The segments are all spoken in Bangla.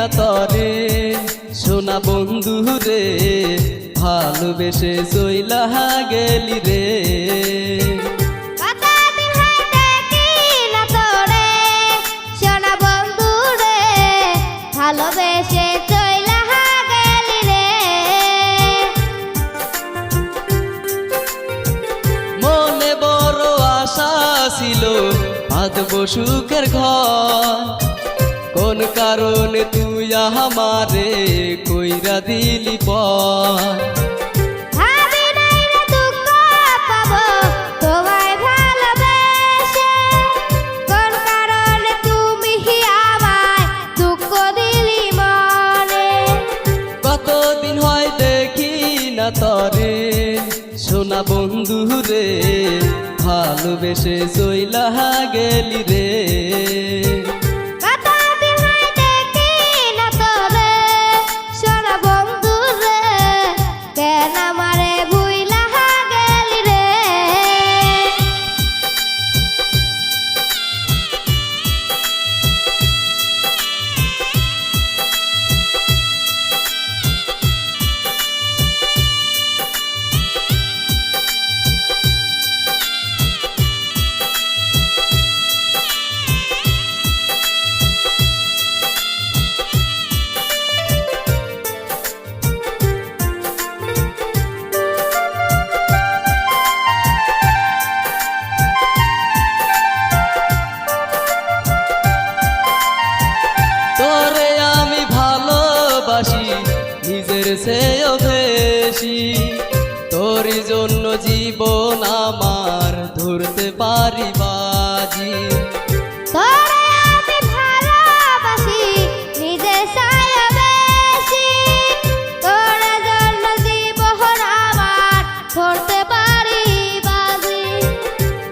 না তরে সোনা বন্ধু রে, ভালোবেসে চইলা গেলি রে। ভালোবেসে চইলা গেলি রে। মনে বড় আশা ছিল বাঁধবো সুখের ঘর, কোন কারণে তুই আমারে কইরা দিলি পর। কতদিন হয় দেখি না তরে সোনা বন্ধু রে, ভালোবেসে চইলা গেলি রে। তোরে আমি ভালোবাসি নিজের চেয়েও বেশি, তোর জন্য জীবন আমার ধরতে পারি বাজি।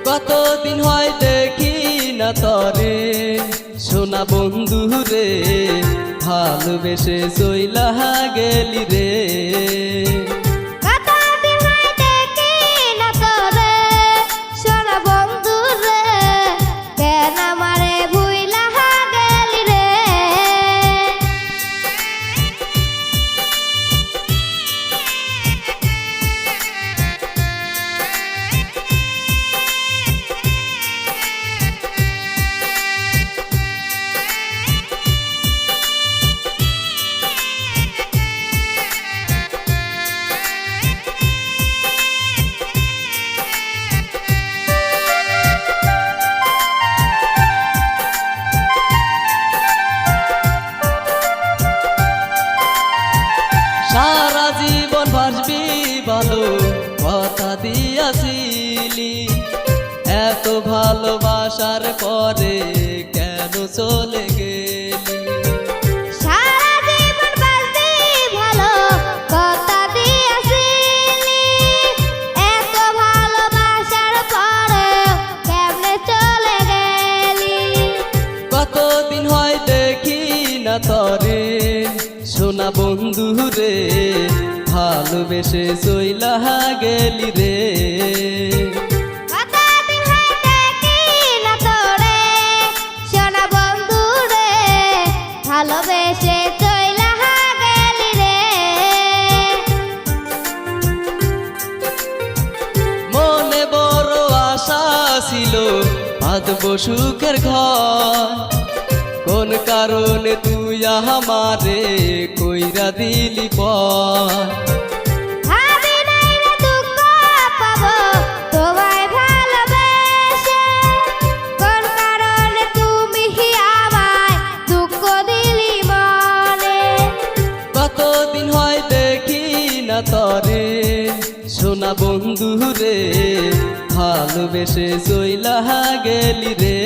কতদিন হয় দেখি না তরে সোনা বন্ধু রে, ভালোবেসে চইলা গেলি রে। সারা জীবন বাঁচবি ভালো কথা দিয়াছিলি, এত ভালোবাসার পরে কেন চলে গেলি? সারা জীবন বাঁচবি ভালো কথা দিয়াছিলি, এত ভালোবাসার পরে কেমনে চলে গেলি? কতদিন হয় দেখি না তরে সোনা বন্ধু রে, ভালোবেসে চইলা গেলি রে। ভালোবেসে চইলা গেলি রে। মনে বড় আশা ছিল বাঁধবো সুখের ঘর, কোন কারণে তুই আমারে কইরা দিলি পর। কতদিন হয় দেখি না তরে সোনা বন্ধু রে, ভালোবেসে চইলা গেলি রে।